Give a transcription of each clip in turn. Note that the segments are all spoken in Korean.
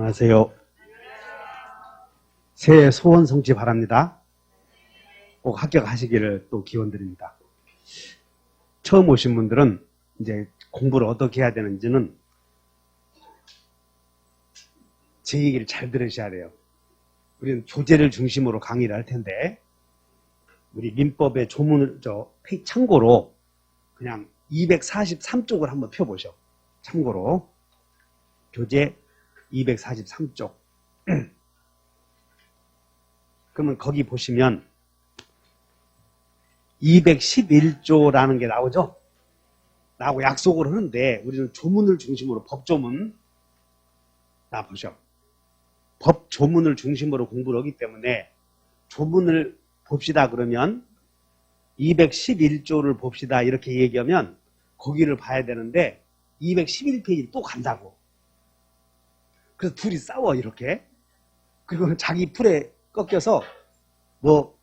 안녕하세요. 새해 소원 성취 바랍니다. 꼭 합격하시기를 또 기원드립니다. 처음 오신 분들은 이제 공부를 어떻게 해야 되는지는 제 얘기를 잘 들으셔야 돼요. 우리는 교재를 중심으로 강의를 할 텐데, 우리 민법의 조문을, 참고로 그냥 243쪽을 한번 펴보셔. 참고로. 교재 243쪽. 그러면 거기 보시면 211조라는 게 나오죠? 나하고 약속을 하는데, 우리는 조문을 중심으로, 법조문. 나 보셔. 법 조문을 중심으로 공부를 하기 때문에 조문을 봅시다 그러면 211조를 봅시다 이렇게 얘기하면 거기를 봐야 되는데 211페이지를 또 간다고. 그래서 둘이 싸워 이렇게. 그리고 자기 풀에 꺾여서 뭐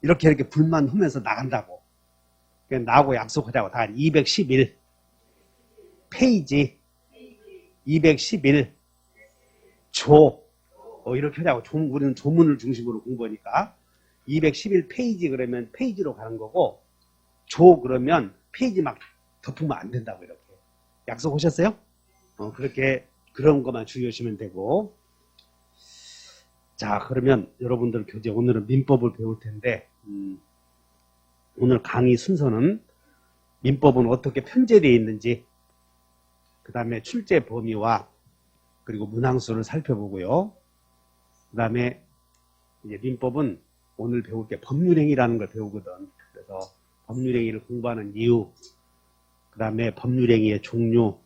이렇게 불만하면서 나간다고. 나하고 약속하자고. 다 211 페이지 211 조 이렇게 하자고. 우리는 조문을 중심으로 공부하니까 211페이지 그러면 페이지로 가는 거고, 조 그러면 페이지 막 덮으면 안 된다고. 이렇게 약속하셨어요? 그렇게 그런 것만 주의하시면 되고. 자, 그러면 여러분들 교재 오늘은 민법을 배울 텐데, 오늘 강의 순서는 민법은 어떻게 편제되어 있는지, 그 다음에 출제 범위와 그리고 문항수를 살펴보고요. 그 다음에 이제 민법은 오늘 배울 게 법률행위라는 걸 배우거든. 그래서 법률행위를 공부하는 이유, 그 다음에 법률행위의 종류,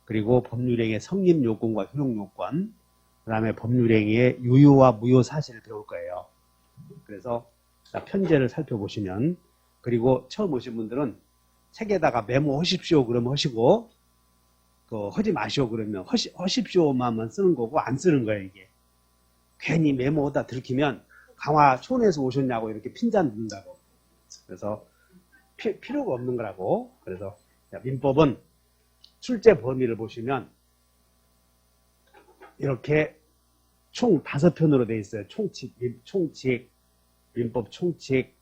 그리고 법률행위의 성립요건과 효력요건, 그 다음에 법률행위의 유효와 무효 사실을 배울 거예요. 그래서 편제를 살펴보시면, 그리고 처음 오신 분들은 책에다가 메모하십시오 그러면 하시고, 하지 마시오 그러면 하십시오만 쓰는 거고 안 쓰는 거예요. 이게 괜히 메모하다 들키면 강화 촌에서 오셨냐고 이렇게 핀잔 묻는다고. 그래서 필요가 없는 거라고. 그래서 민법은 출제 범위를 보시면 이렇게 총 5편으로 되어 있어요. 총칙, 민법 총칙,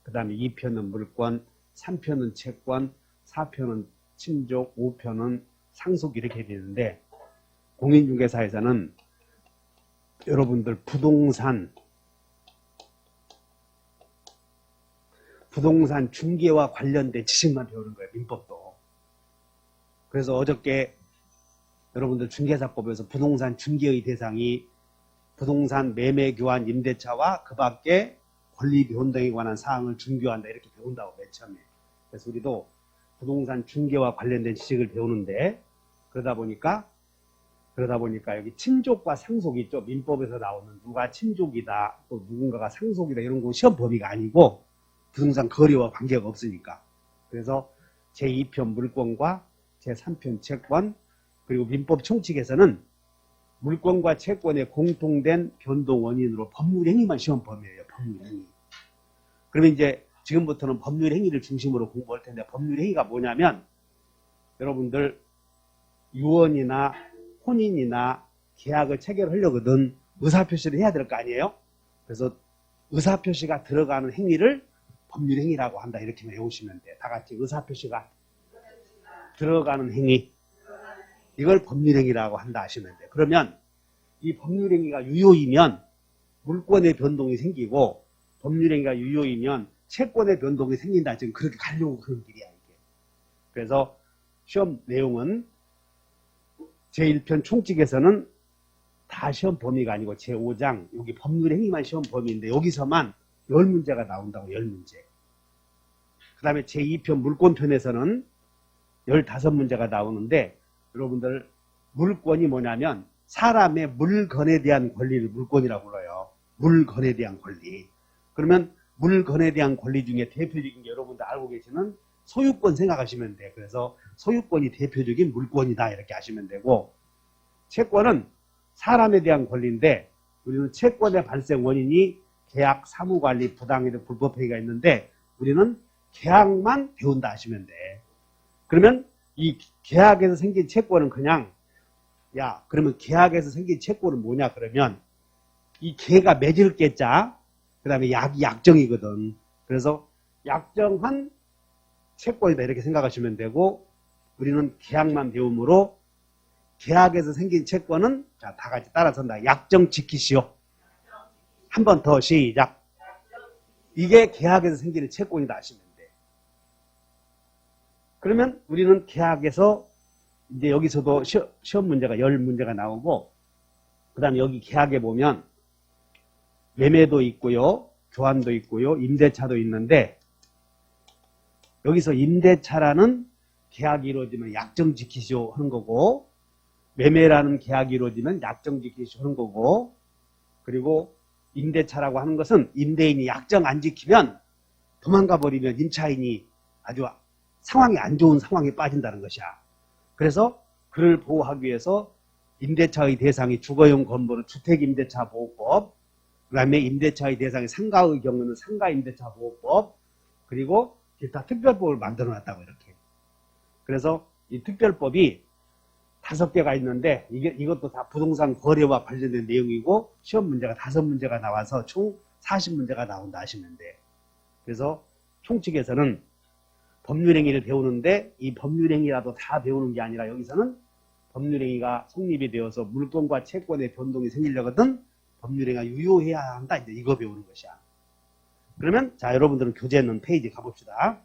그 다음에 2편은 물권, 3편은 채권, 4편은 침족, 5편은 상속 이렇게 되는데, 공인중개사에서는 여러분들 부동산 중개와 관련된 지식만 배우는 거예요. 민법도. 그래서 어저께 여러분들 중개사법에서 부동산 중개의 대상이 부동산 매매 교환 임대차와 그 밖에 권리 변동에 관한 사항을 준교한다 이렇게 배운다고 맨 처음에. 그래서 우리도 부동산 중개와 관련된 지식을 배우는데, 그러다 보니까 여기 친족과 상속이 있죠. 민법에서 나오는 누가 친족이다, 또 누군가가 상속이다 이런 거 시험 범위가 아니고 부동산 거래와 관계가 없으니까. 그래서 제2편 물권과 제3편 채권, 그리고 민법 총칙에서는 물권과 채권의 공통된 변동 원인으로 법률행위만 시험 범위예요. 법률행위. 그러면 이제 지금부터는 법률행위를 중심으로 공부할 텐데, 법률행위가 뭐냐면 여러분들 유언이나 혼인이나 계약을 체결하려거든 의사표시를 해야 될 거 아니에요? 그래서 의사표시가 들어가는 행위를 법률행위라고 한다 이렇게 외우시면 돼요. 다 같이 의사표시가 들어가는 행위, 이걸 법률행위라고 한다 하시면 돼요. 그러면 이 법률행위가 유효이면 물권의 변동이 생기고, 법률행위가 유효이면 채권의 변동이 생긴다. 지금 그렇게 가려고 그런 길이야 이게. 그래서 시험 내용은 제1편 총칙에서는 다 시험 범위가 아니고 제5장 여기 법률행위만 시험 범위인데 여기서만 10문제가 나온다고. 10문제. 그 다음에 제2편 물권편에서는 15문제가 나오는데, 여러분들 물권이 뭐냐면 사람의 물건에 대한 권리를 물권이라고 불러요. 물건에 대한 권리. 그러면 물건에 대한 권리 중에 대표적인 게 여러분들 알고 계시는 소유권 생각하시면 돼요. 그래서 소유권이 대표적인 물권이다 이렇게 하시면 되고, 채권은 사람에 대한 권리인데 우리는 채권의 발생 원인이 계약, 사무관리, 부당이득, 불법행위가 있는데 우리는 계약만 배운다 하시면 돼. 그러면 이 계약에서 생긴 채권은 그냥 야, 그러면 계약에서 생긴 채권은 뭐냐? 그러면 이 계가 맺을 계자, 그 다음에 약정이거든. 그래서 약정한 채권이다 이렇게 생각하시면 되고, 우리는 계약만 배우므로 계약에서 생긴 채권은 자, 다 같이 따라선다. 약정 지키시오. 한 번 더 시작. 이게 계약에서 생기는 채권이다 하시면 돼. 그러면 우리는 계약에서 이제 여기서도 시험 문제가 10문제가 나오고, 그 다음에 여기 계약에 보면 매매도 있고요, 교환도 있고요, 임대차도 있는데, 여기서 임대차라는 계약이 이루어지면 약정 지키시오 하는 거고, 매매라는 계약이 이루어지면 약정 지키시오 하는 거고, 그리고 임대차라고 하는 것은 임대인이 약정 안 지키면 도망가 버리면 임차인이 아주 상황이 안 좋은 상황에 빠진다는 것이야. 그래서 그를 보호하기 위해서 임대차의 대상이 주거용 건물은 주택임대차보호법, 그 다음에 임대차의 대상이 상가의 경우는 상가임대차보호법, 그리고 기타 특별법을 만들어 놨다고 이렇게. 그래서 이 특별법이 5개가 있는데 이것도 다 부동산 거래와 관련된 내용이고 시험 문제가 5문제가 나와서 총 40문제가 나온다 하시면 돼. 그래서 총칙에서는 법률행위를 배우는데 이 법률행위라도 다 배우는 게 아니라 여기서는 법률행위가 성립이 되어서 물권과 채권의 변동이 생기려거든 법률행위가 유효해야 한다. 이제 이거 배우는 것이야. 그러면 자, 여러분들은 교재 있는 페이지 가봅시다.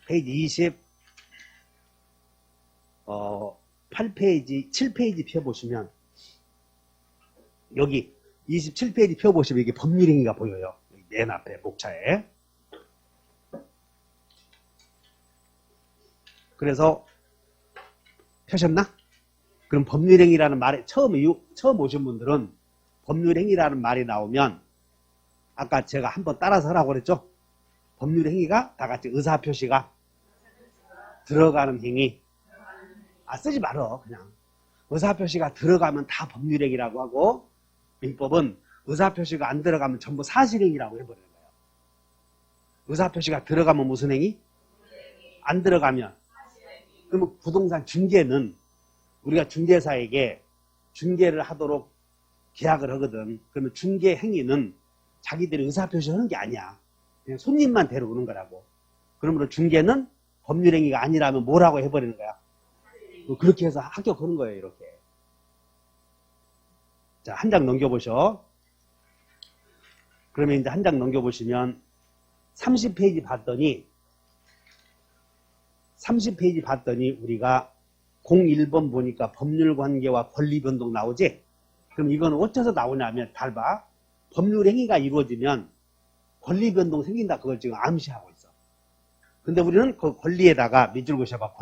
페이지 8페이지, 7페이지 펴보시면 여기 27페이지 펴보시면 이게 법률행위가 보여요. 맨 앞에 목차에. 그래서 펴셨나? 그럼 법률행위라는 말에 처음 오신 분들은 법률행위라는 말이 나오면 아까 제가 한번 따라서 하라고 그랬죠? 법률행위가 다 같이 의사표시가 들어가는 행위. 쓰지 말어 그냥. 의사표시가 들어가면 다 법률행위라고 하고 민법은 의사표시가 안 들어가면 전부 사실행위라고 해버리는 거예요. 의사표시가 들어가면 무슨 행위? 안 들어가면. 그러면 부동산 중개는 우리가 중개사에게 중개를 하도록 계약을 하거든. 그러면 중개 행위는 자기들이 의사표시 하는 게 아니야. 그냥 손님만 데려오는 거라고. 그러므로 중개는 법률행위가 아니라면 뭐라고 해버리는 거야? 그렇게 해서 합격하는 거예요. 이렇게. 자, 한 장 넘겨보셔. 그러면 이제 한 장 넘겨보시면 30페이지 봤더니 우리가 01번 보니까 법률관계와 권리변동 나오지? 그럼 이건 어째서 나오냐면 잘 봐. 법률행위가 이루어지면 권리변동 생긴다. 그걸 지금 암시하고 있어. 근데 우리는 그 권리에다가 밑줄 그으셔봐.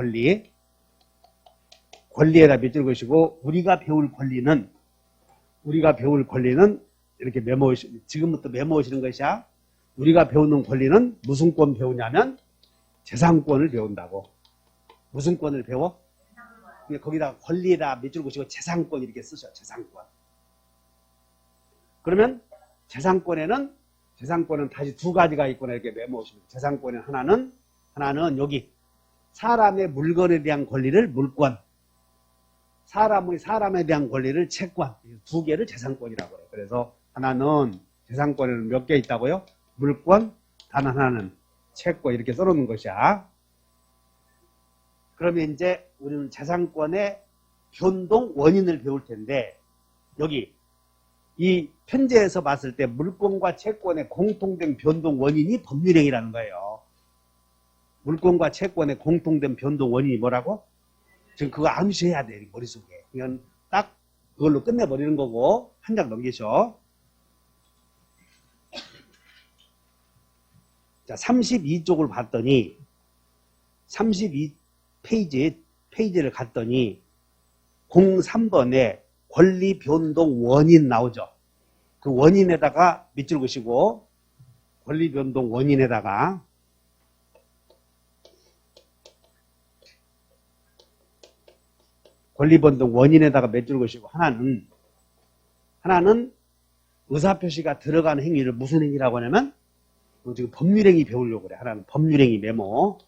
권리에다 밑줄 그으시고 우리가 배울 권리는 이렇게 지금부터 메모하시는 것이야. 우리가 배우는 권리는 무슨 권 배우냐면 재산권을 배운다고. 무슨 권을 배워? 거기다가 권리에다 밑줄 그으시고 재산권 이렇게 쓰셔. 재산권. 그러면 재산권은 다시 두 가지가 있구나 이렇게 메모하시면 재산권의 하나는 여기 사람의 물건에 대한 권리를 물권, 사람에 대한 권리를 채권, 두 개를 재산권이라고 해요. 그래서 하나는 재산권에는 몇 개 있다고요? 물권, 단 하나는 채권 이렇게 써놓는 것이야. 그러면 이제 우리는 재산권의 변동 원인을 배울 텐데 여기 이 편제에서 봤을 때 물권과 채권의 공통된 변동 원인이 법률행위라는 거예요. 물권과 채권의 공통된 변동 원인이 뭐라고? 지금 그거 암시해야 돼, 머릿속에. 그냥 딱 그걸로 끝내버리는 거고, 한 장 넘기셔. 자, 32쪽을 봤더니, 32페이지를 갔더니, 03번에 권리 변동 원인 나오죠. 그 원인에다가 밑줄 그으시고, 권리 변동 원인에다가, 권리변동 원인에다가 밑줄 그으시고 하나는 의사표시가 들어가는 행위를 무슨 행위라고 하냐면 지금 법률행위 배우려고 그래. 하나는 법률행위 메모.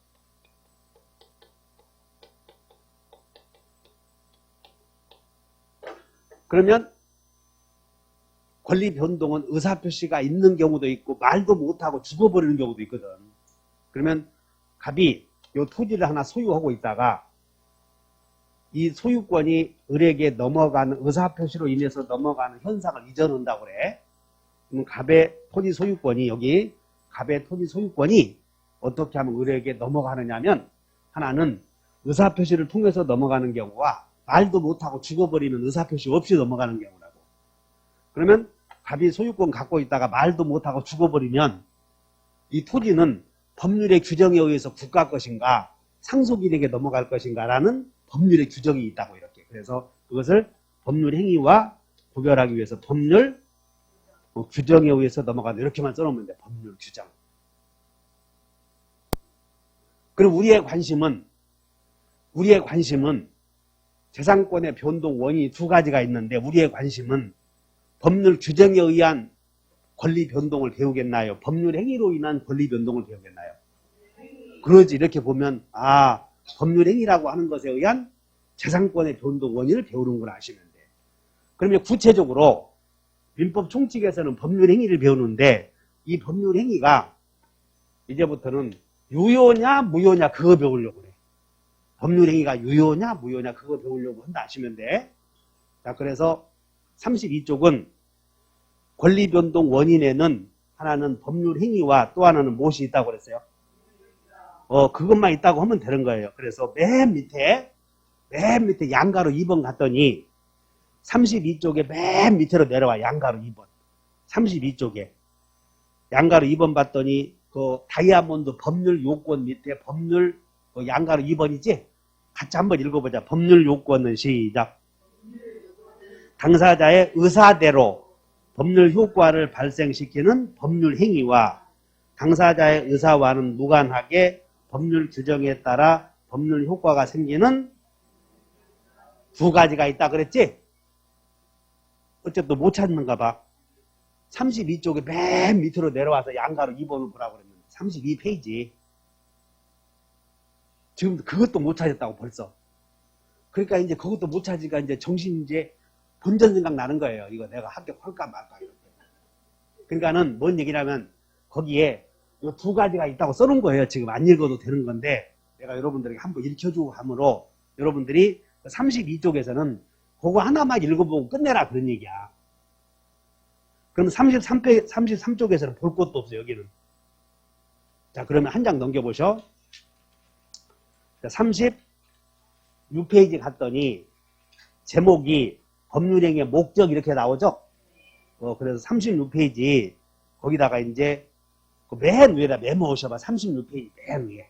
그러면 권리 변동은 의사표시가 있는 경우도 있고 말도 못하고 죽어버리는 경우도 있거든. 그러면 갑이 이 토지를 하나 소유하고 있다가 이 소유권이 을에게 넘어가는 의사표시로 인해서 넘어가는 현상을 잊어놓는다고 그래. 그럼 갑의 토지 소유권이 여기 갑의 토지 소유권이 어떻게 하면 을에게 넘어가느냐 하면 하나는 의사표시를 통해서 넘어가는 경우와 말도 못하고 죽어버리는 의사표시 없이 넘어가는 경우라고. 그러면 갑이 소유권 갖고 있다가 말도 못하고 죽어버리면 이 토지는 법률의 규정에 의해서 국가 것인가 상속인에게 넘어갈 것인가 라는 법률의 규정이 있다고 이렇게. 그래서 그것을 법률 행위와 구별하기 위해서 법률 규정에 의해서 넘어간다 이렇게만 써놓으면 돼. 법률 규정. 그럼 우리의 관심은 재산권의 변동 원인이 두 가지가 있는데 우리의 관심은 법률 규정에 의한 권리 변동을 배우겠나요? 법률 행위로 인한 권리 변동을 배우겠나요? 그러지. 이렇게 보면 법률 행위라고 하는 것에 의한 재산권의 변동 원인을 배우는구나 하시면 돼. 그러면 구체적으로 민법 총칙에서는 법률 행위를 배우는데 이 법률 행위가 이제부터는 유효냐 무효냐 그거 배우려고 그래. 법률 행위가 유효냐 무효냐 그거 배우려고 한다 하시면 돼. 자, 그래서 32쪽은 권리 변동 원인에는 하나는 법률 행위와 또 하나는 무엇이 있다고 그랬어요? 그것만 있다고 하면 되는 거예요. 그래서 맨 밑에 양가로 2번 갔더니 32쪽에 맨 밑으로 내려와. 양가로 2번. 32쪽에 양가로 2번 봤더니 그 다이아몬드 법률 요건 밑에 법률 양가로 2번이지? 같이 한번 읽어보자. 법률 요건은 시작. 당사자의 의사대로 법률 효과를 발생시키는 법률 행위와 당사자의 의사와는 무관하게 법률 규정에 따라 법률 효과가 생기는 두 가지가 있다 그랬지? 어쨌든 못 찾는가 봐. 32쪽에 맨 밑으로 내려와서 양가로 2번을 보라고 그랬는데 32페이지. 지금 그것도 못 찾았다고 벌써. 그러니까 이제 그것도 못 찾으니까 이제 정신 이제 본전 생각 나는 거예요. 이거 내가 합격할까 말까 이렇게. 그러니까는 뭔 얘기냐면 거기에 이 두 가지가 있다고 써놓은 거예요. 지금 안 읽어도 되는 건데 내가 여러분들에게 한번 읽혀주고 함으로 여러분들이 32쪽에서는 그거 하나만 읽어보고 끝내라 그런 얘기야. 그럼 33쪽에서는 볼 것도 없어요. 여기는. 자, 그러면 한 장 넘겨보셔. 자, 36페이지 갔더니 제목이 법률행위의 목적 이렇게 나오죠. 그래서 36페이지 거기다가 이제 그 맨 위에다 메모하셔봐. 36페이지 맨 위에.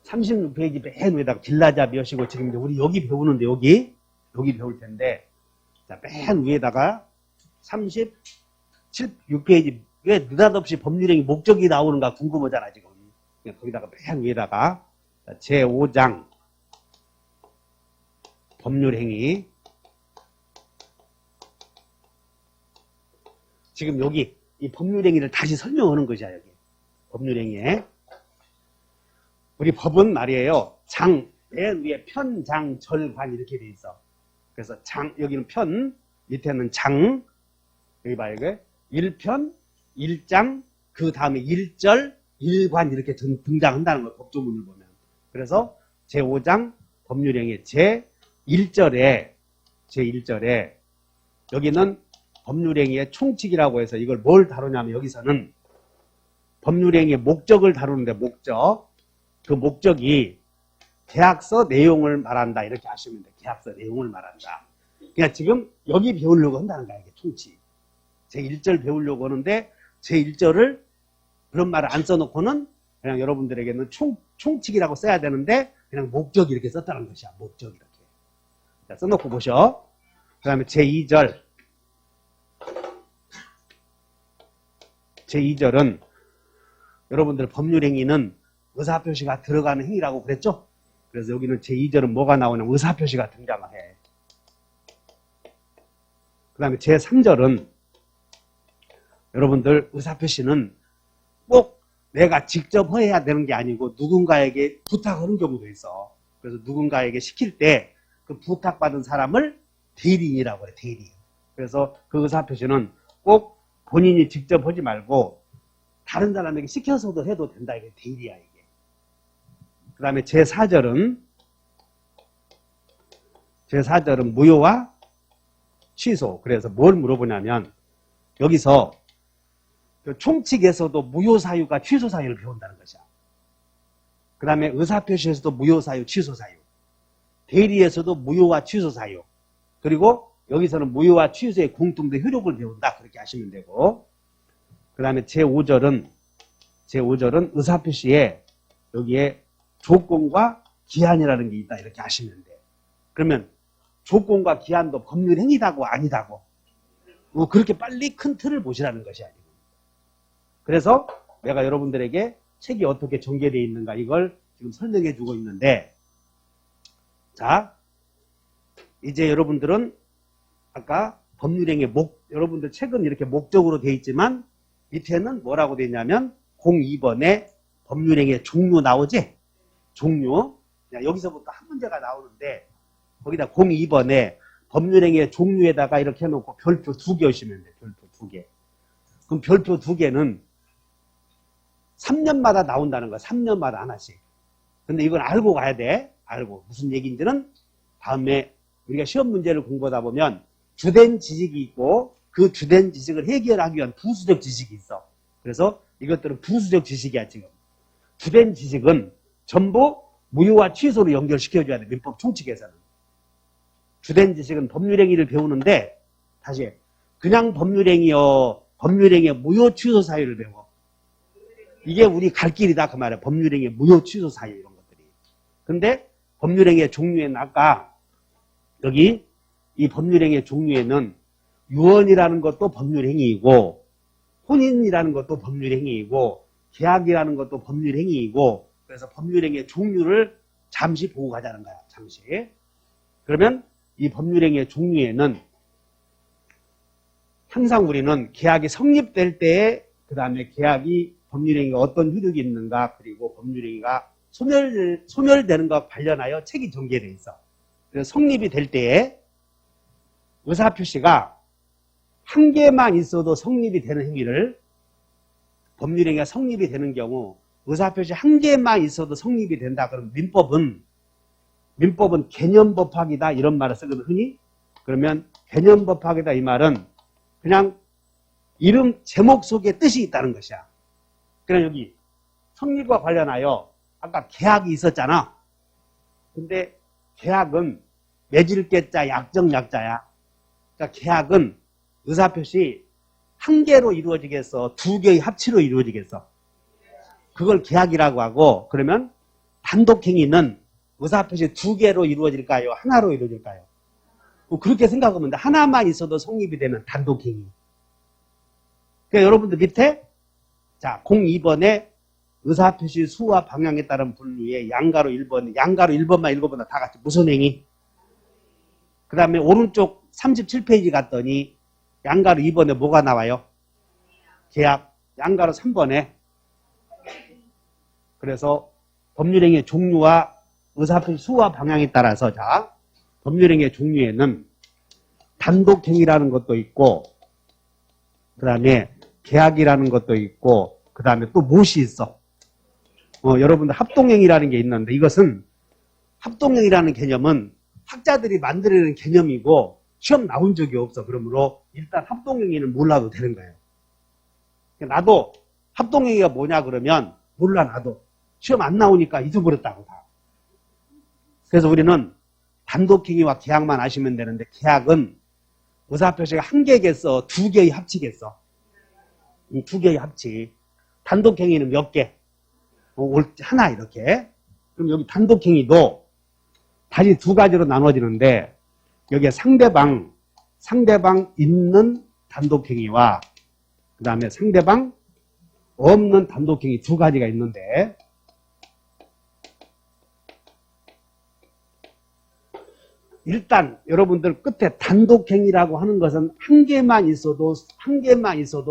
36페이지 맨 위에다가 길라자 몇이고 지금 이제 우리 여기 배우는데 여기 배울 텐데 자, 맨 위에다가 36페이지 왜 느닷없이 법률행위 목적이 나오는가 궁금하잖아 지금. 거기다가 맨 위에다가 제5장 법률행위 지금 여기 이 법률행위를 다시 설명하는 것이야. 여기 법률행위에 우리 법은 말이에요. 맨 위에 편, 장, 절, 관 이렇게 돼 있어. 그래서 여기는 편, 밑에는 장, 여기 봐 이게 1편, 1장, 그 다음에 1절, 1관 이렇게 등장한다는 거예요. 법조문을 보면. 그래서 제5장 법률행위 제1절에 여기는 법률행위의 총칙이라고 해서 이걸 뭘 다루냐면 여기서는 법률행위의 목적을 다루는데 그 목적이 계약서 내용을 말한다 이렇게 하시면 돼요. 계약서 내용을 말한다. 그러니까 지금 여기 배우려고 한다는 거야. 이게 총칙. 제1절 배우려고 하는데 제1절을 그런 말을 안 써놓고는 그냥 여러분들에게는 총칙이라고 써야 되는데 그냥 목적 이렇게 썼다는 것이야. 목적 이렇게. 자, 써놓고 보셔. 그 다음에 제2절은 여러분들 법률행위는 의사표시가 들어가는 행위라고 그랬죠? 그래서 여기는 제2절은 뭐가 나오냐면 의사표시가 등장을 해. 그 다음에 제3절은 여러분들 의사표시는 꼭 내가 직접 해야 되는 게 아니고 누군가에게 부탁하는 경우도 있어. 그래서 누군가에게 시킬 때 그 부탁받은 사람을 대리인이라고 해요. 대리인. 그래서 그 의사표시는 꼭 본인이 직접 하지 말고 다른 사람에게 시켜서도 해도 된다. 이게 대리야, 이게. 그 다음에 제4절은 무효와 취소. 그래서 뭘 물어보냐면 여기서 총칙에서도 무효사유가 취소사유를 배운다는 것이야. 그 다음에 의사표시에서도 무효사유, 취소사유. 대리에서도 무효와 취소사유. 그리고 여기서는 무효와 취소의 공통된 효력을 배운다. 그렇게 하시면 되고. 그 다음에 제5절은 의사표시에 여기에 조건과 기한이라는 게 있다. 이렇게 하시면 돼. 그러면 조건과 기한도 법률 행위다고 아니다고. 그렇게 빨리 큰 틀을 보시라는 것이 아니고. 그래서 내가 여러분들에게 책이 어떻게 전개되어 있는가 이걸 지금 설명해 주고 있는데, 자, 이제 여러분들은 아까 법률행위 여러분들 책은 이렇게 목적으로 되어 있지만 밑에는 뭐라고 되어 있냐면 02번에 법률행위의 종류 나오지? 종류. 여기서부터 한 문제가 나오는데 거기다 02번에 법률행위의 종류에다가 이렇게 해놓고 별표 2개 하시면 돼요. 별표 2개. 그럼 별표 2개는 3년마다 나온다는 거야. 3년마다 하나씩. 근데 이건 알고 가야 돼. 알고. 무슨 얘기인지는 다음에 우리가 시험 문제를 공부하다 보면 주된 지식이 있고 그 주된 지식을 해결하기 위한 부수적 지식이 있어. 그래서 이것들은 부수적 지식이야, 지금. 주된 지식은 전부 무효와 취소로 연결시켜줘야 돼. 민법 총칙에서는. 주된 지식은 법률행위를 배우는데 다시 그냥 법률행위의 무효 취소 사유를 배워. 이게 우리 갈 길이다 그 말이야. 법률행위의 무효 취소 사유 이런 것들이. 근데 법률행위의 종류에는 아까 여기 이 법률행위의 종류에는 유언이라는 것도 법률행위이고 혼인이라는 것도 법률행위이고 계약이라는 것도 법률행위이고 그래서 법률행위의 종류를 잠시 보고 가자는 거야. 잠시. 그러면 이 법률행위의 종류에는 항상 우리는 계약이 성립될 때에 그 다음에 계약이 법률행위가 어떤 효력이 있는가 그리고 법률행위가 소멸되는 것과 관련하여 책이 전개되어 있어. 그래서 성립이 될 때에 의사표시가 한 개만 있어도 성립이 되는 행위를 법률행위가 성립이 되는 경우 의사표시 한 개만 있어도 성립이 된다. 그럼 민법은 개념법학이다 이런 말을 쓰거든 흔히. 그러면 개념법학이다 이 말은 그냥 이름 제목 속에 뜻이 있다는 것이야. 그럼 여기 성립과 관련하여 아까 계약이 있었잖아. 근데 계약은 맺을 게자 약정 약자야. 그러니까 계약은 의사표시 한 개로 이루어지겠어? 두 개의 합치로 이루어지겠어? 그걸 계약이라고 하고 그러면 단독행위는 의사표시 두 개로 이루어질까요? 하나로 이루어질까요? 그렇게 생각하면 돼. 하나만 있어도 성립이 되면 단독행위. 그러니까 여러분들 밑에 자 02번에 의사표시 수와 방향에 따른 분류에 양가로 1번만 읽어보다 다 같이 무슨 행위? 그 다음에 오른쪽 37페이지 갔더니 양가로 2번에 뭐가 나와요? 계약. 양가로 3번에 그래서 법률행위의 종류와 의사표시 수와 방향에 따라서 자 법률행위의 종류에는 단독행위라는 것도 있고 그 다음에 계약이라는 것도 있고 그 다음에 또 무엇이 있어? 여러분들 합동행위라는 게 있는데 이것은 합동행위라는 개념은 학자들이 만들어낸 개념이고 시험 나온 적이 없어. 그러므로 일단 합동행위는 몰라도 되는 거예요. 나도 합동행위가 뭐냐 그러면 몰라. 나도 시험 안 나오니까 잊어버렸다고 다. 그래서 우리는 단독행위와 계약만 아시면 되는데 계약은 의사표시가 한 개겠어? 두 개의 합치겠어? 두 개의 합치. 단독행위는 몇 개? 하나 이렇게. 그럼 여기 단독행위도 다시 두 가지로 나눠지는데 여기에 상대방 있는 단독행위와 그 다음에 상대방 없는 단독행위 두 가지가 있는데 일단 여러분들 끝에 단독행위라고 하는 것은 한 개만 있어도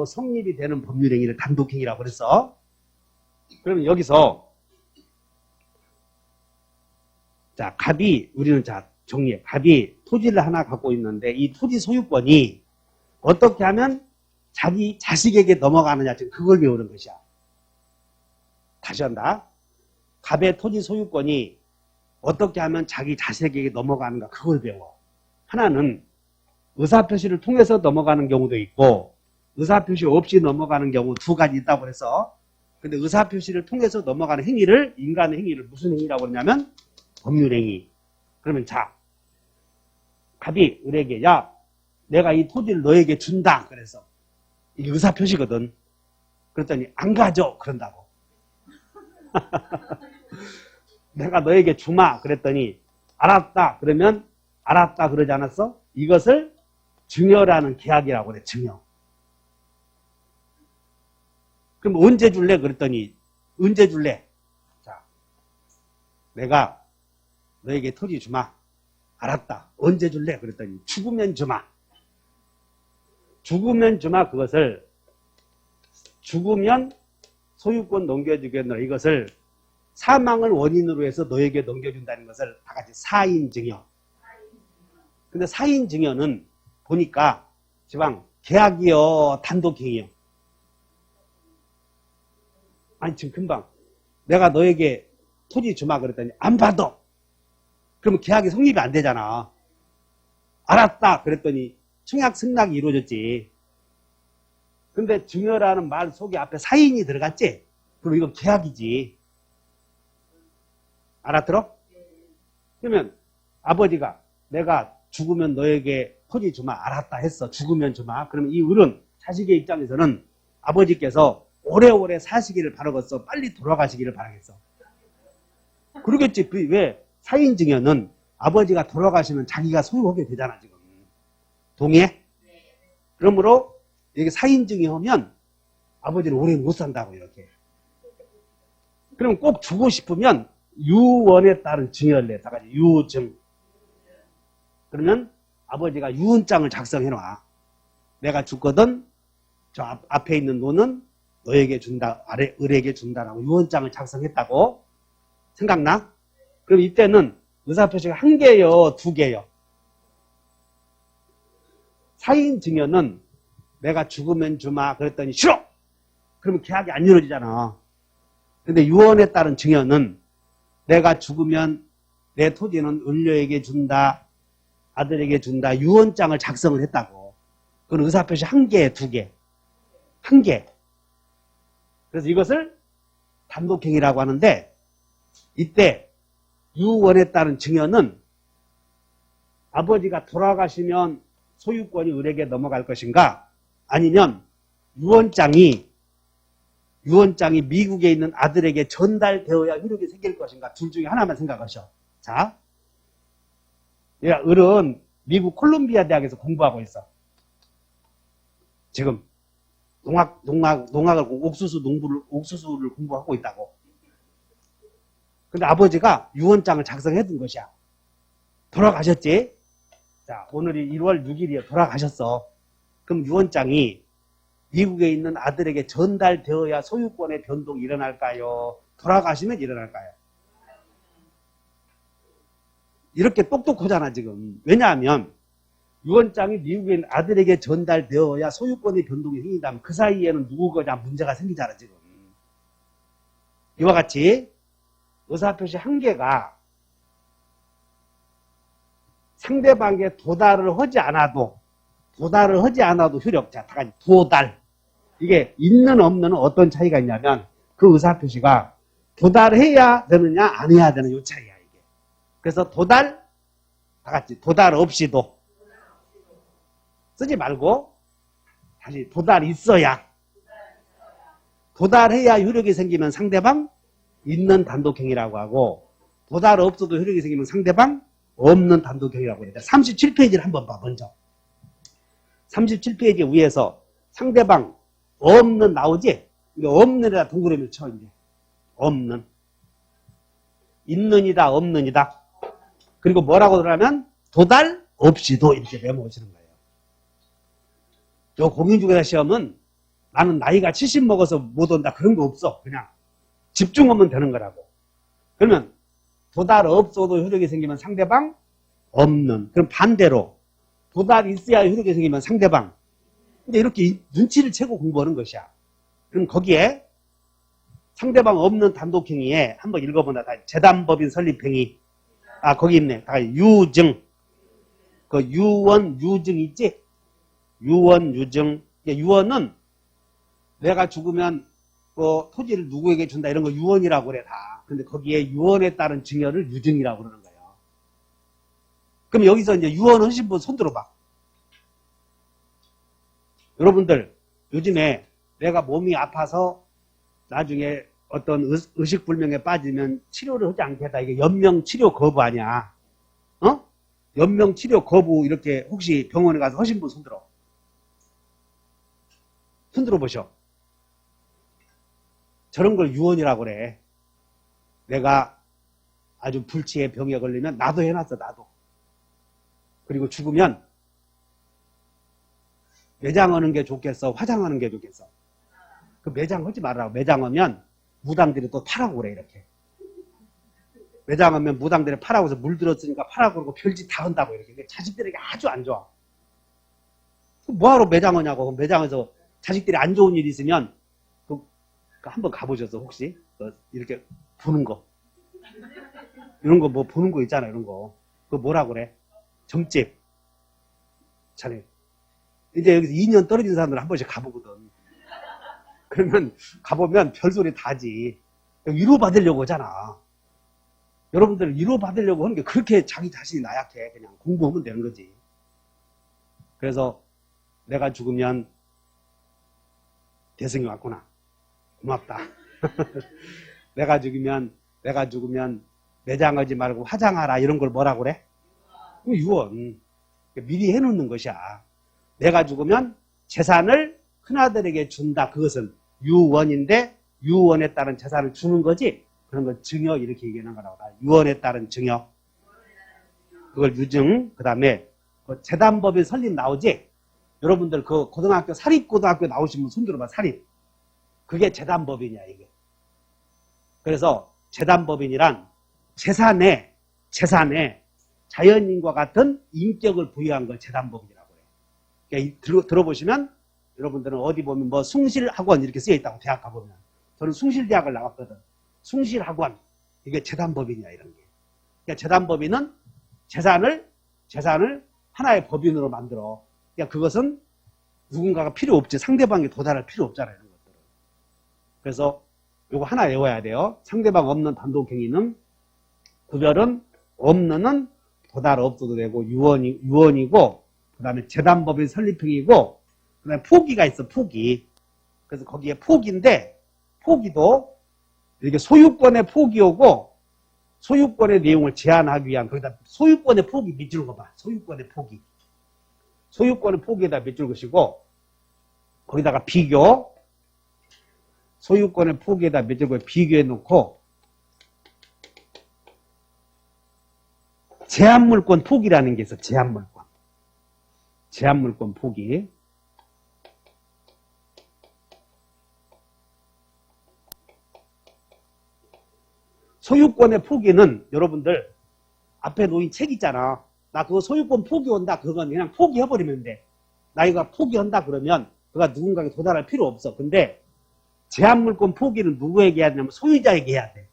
성립이 되는 법률행위를 단독행위라고 그랬어. 그러면 여기서 자, 갑이, 우리는 자, 정리해. 갑이 토지를 하나 갖고 있는데 이 토지 소유권이 어떻게 하면 자기 자식에게 넘어가느냐, 지금 그걸 배우는 것이야. 다시 한다. 갑의 토지 소유권이 어떻게 하면 자기 자식에게 넘어가는가, 그걸 배워. 하나는 의사표시를 통해서 넘어가는 경우도 있고 의사표시 없이 넘어가는 경우 두 가지 있다고 해서, 근데 의사표시를 통해서 넘어가는 행위를, 인간의 행위를 무슨 행위라고 그러냐면 법률행위. 그러면 자, 갑이 을에게 야, 내가 이 토지를 너에게 준다 그래서 이게 의사표시거든. 그랬더니 안 가져 그런다고. 내가 너에게 주마 그랬더니 알았다 그러면 알았다 그러지 않았어? 이것을 증여라는 계약이라고 그래. 증여. 그럼 언제 줄래? 그랬더니 언제 줄래? 자, 내가 너에게 토지 주마. 알았다. 언제 줄래? 그랬더니 죽으면 주마. 죽으면 주마. 그것을 죽으면 소유권 넘겨주겠노라. 이것을 사망을 원인으로 해서 너에게 넘겨준다는 것을 다 같이 사인증여. 근데 사인증여는 보니까 지방 계약이요, 단독행위요. 아니 지금 금방 내가 너에게 토지 주마 그랬더니 안 받아. 그러면 계약이 성립이 안 되잖아. 알았다 그랬더니 청약 승낙이 이루어졌지. 근데 증여라는 말 속에 앞에 사인이 들어갔지? 그럼 이건 계약이지. 알아들어? 그러면 아버지가 내가 죽으면 너에게 토지 주마. 알았다 했어. 죽으면 주마. 그러면 이 을은 자식의 입장에서는 아버지께서 오래오래 사시기를 바라겠어. 빨리 돌아가시기를 바라겠어. 그러겠지. 왜? 사인증여는 아버지가 돌아가시면 자기가 소유하게 되잖아 지금. 동의해? 그러므로 이게 사인증여하면 아버지는 오래 못 산다고 이렇게. 그럼 꼭 주고 싶으면 유언에 따른 증여를 내. 다 같이 유증. 그러면 아버지가 유언장을 작성해놔. 내가 죽거든 저 앞에 있는 돈은 너에게 준다, 을에게 준다라고 유언장을 작성했다고. 생각나? 그럼 이때는 의사표시가 한 개요, 두 개요? 사인증여는 내가 죽으면 주마 그랬더니 싫어! 그러면 계약이 안 이루어지잖아. 근데 유언에 따른 증여는 내가 죽으면 내 토지는 을녀에게 준다, 아들에게 준다, 유언장을 작성을 했다고. 그건 의사표시 한 개, 두 개. 한 개. 그래서 이것을 단독행위라고 하는데, 이때 유언에 따른 증여는 아버지가 돌아가시면 소유권이 을에게 넘어갈 것인가, 아니면 유언장이 미국에 있는 아들에게 전달되어야 효력이 생길 것인가, 둘 중에 하나만 생각하셔. 자, 얘가 을은 미국 콜롬비아 대학에서 공부하고 있어. 지금 농학을 옥수수를 공부하고 있다고. 근데 아버지가 유언장을 작성해둔 것이야. 돌아가셨지? 자, 오늘이 1월 6일이야. 돌아가셨어. 그럼 유언장이 미국에 있는 아들에게 전달되어야 소유권의 변동이 일어날까요? 돌아가시면 일어날까요? 이렇게 똑똑하잖아 지금. 왜냐하면 유언장이 미국에 있는 아들에게 전달되어야 소유권의 변동이 생긴다면 그 사이에는 누구거나 문제가 생기잖아 지금. 이와 같이 의사표시 한 개가 상대방에 도달을 하지 않아도 효력자, 다 같이 도달. 이게 있는 없는 어떤 차이가 있냐면 그 의사표시가 도달해야 되느냐 안 해야 되는 이 차이야 이게. 그래서 도달, 다 같이 도달 없이도 쓰지 말고 다시 도달 있어야. 도달해야 효력이 생기면 상대방 있는 단독행위라고 하고, 도달 없어도 효력이 생기면 상대방 없는 단독행위라고 해요. 37페이지를 한번 봐. 먼저 37페이지 위에서 상대방 없는 나오지? 없는에다 동그라미를 쳐. 이제 없는, 있는이다 없는이다. 그리고 뭐라고 그러냐면 도달 없이도 이렇게 메모하시는 거예요. 요 공인중개사 시험은 나는 나이가 70 먹어서 못 온다 그런 거 없어. 그냥 집중하면 되는 거라고. 그러면 도달 없어도 효력이 생기면 상대방 없는. 그럼 반대로 도달 있어야 효력이 생기면 상대방. 근데 이렇게 눈치를 채고 공부하는 것이야. 그럼 거기에 상대방 없는 단독행위에 한번 읽어보나. 재단법인 설립행위. 아, 거기 있네. 유증. 그 유언, 유증 있지? 유언, 유증. 유언은 내가 죽으면 그 토지를 누구에게 준다 이런 거 유언이라고 그래 다. 근데 거기에 유언에 따른 증여를 유증이라고 그러는 거예요. 그럼 여기서 이제 유언 하신 분 손 들어봐. 여러분들 요즘에 내가 몸이 아파서 나중에 어떤 의식불명에 빠지면 치료를 하지 않겠다. 이게 연명치료 거부 아니야. 어? 연명치료 거부 이렇게 혹시 병원에 가서 하신 분 손 들어. 손 들어보셔. 저런 걸 유언이라고 그래. 내가 아주 불치의 병에 걸리면 나도 해놨어. 나도. 그리고 죽으면 매장하는 게 좋겠어? 화장하는 게 좋겠어? 그 매장하지 말라고. 매장하면 무당들이 또 파라고 그래. 이렇게. 매장하면 무당들이 파라고 해서 물들었으니까 파라고 그러고 별짓 다 한다고 이렇게. 근데 자식들에게 아주 안 좋아. 뭐하러 매장하냐고. 매장에서 자식들이 안 좋은 일이 있으면 한번 가보셨어 혹시? 이렇게 보는 거 이런 거 뭐 보는 거 있잖아. 이런 거 그거 뭐라 그래? 점집. 잘해. 이제 여기서 2년 떨어진 사람들 한 번씩 가보거든. 그러면 가보면 별소리 다지. 위로받으려고 하잖아. 여러분들 위로받으려고 하는 게 그렇게 자기 자신이 나약해. 그냥 공부하면 되는 거지. 그래서 내가 죽으면 대승이 왔구나. 고맙다. 내가 죽으면 매장하지 말고 화장하라. 이런 걸 뭐라 그래? 유언. 미리 해놓는 것이야. 내가 죽으면 재산을 큰아들에게 준다. 그것은 유언인데 유언에 따른 재산을 주는 거지. 그런 걸 증여 이렇게 얘기하는 거라고. 유언에 따른 증여. 그걸 유증. 그 다음에 재단법인 설립 나오지? 여러분들 그 고등학교 사립고등학교 나오신 분 손 들어봐. 사립. 그게 재단법인이야 이게. 그래서 재단법인이란 재산에 자연인과 같은 인격을 부여한 걸 재단법인이라고 해요. 그러니까 들어보시면 여러분들은 어디 보면 뭐 숭실학원 이렇게 쓰여 있다고 대학 가보면. 저는 숭실대학을 나왔거든. 숭실학원. 이게 재단법인이야 이런 게. 그러니까 재단법인은 재산을 하나의 법인으로 만들어. 그러니까 그것은 누군가가 필요 없지. 상대방이 도달할 필요 없잖아요. 이런 것들은. 그래서 요거 하나 외워야 돼요. 상대방 없는 단독행위는 구별은 없는은 도달 없어도 되고 유언이고 그 다음에 재단법인 설립행위고 그 다음에 포기가 있어. 포기. 그래서 거기에 포기인데 포기도 이렇게 소유권의 포기오고 소유권의 내용을 제한하기 위한 거기다 소유권의 포기 밑줄 그어봐. 소유권의 포기. 소유권의 포기에다 밑줄 그시고 거기다가 비교. 소유권의 포기에다 밑줄 그어 비교해 놓고 제한물권 포기라는 게 있어. 제한물권. 제한물권 포기. 소유권의 포기는 여러분들 앞에 놓인 책 있잖아. 나 그거 소유권 포기한다. 그건 그냥 포기해버리면 돼. 나 이거 포기한다 그러면 그가 누군가에게 도달할 필요 없어. 근데 제한물권 포기는 누구에게 해야 되냐면 소유자에게 해야 돼.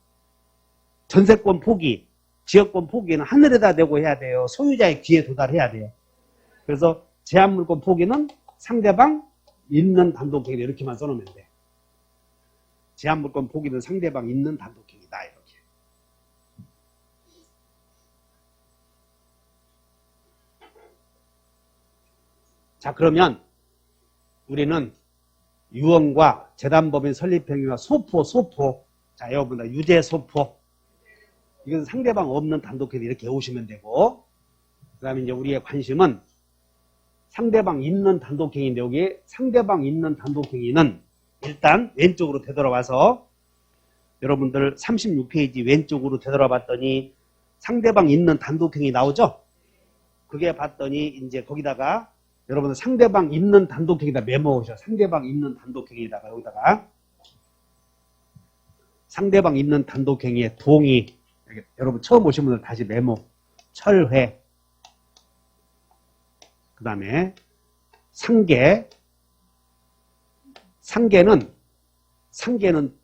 전세권 포기, 지역권 포기는 하늘에다 대고 해야 돼요. 소유자의 귀에 도달해야 돼요. 그래서 제한물권 포기는 상대방 있는 단독행위 이렇게만 써놓으면 돼. 제한물권 포기는 상대방 있는 단독행위다. 이렇게. 자, 그러면 우리는 유언과 재단법인 설립행위와 소포. 자, 여러분들 유죄 소포. 이건 상대방 없는 단독행위 이렇게 외우시면 되고, 그 다음에 이제 우리의 관심은 상대방 있는 단독행위인데, 여기 상대방 있는 단독행위는 일단 왼쪽으로 되돌아와서 여러분들 36페이지 왼쪽으로 되돌아봤더니 상대방 있는 단독행위 나오죠? 그게 봤더니 이제 거기다가 여러분들 상대방 있는 단독행위다 메모오셔. 상대방 있는 단독행위에다가 여기다가 상대방 있는 단독행위의 동의 여러분 처음 오신 분들 다시 메모. 철회. 그 다음에 상계. 상계는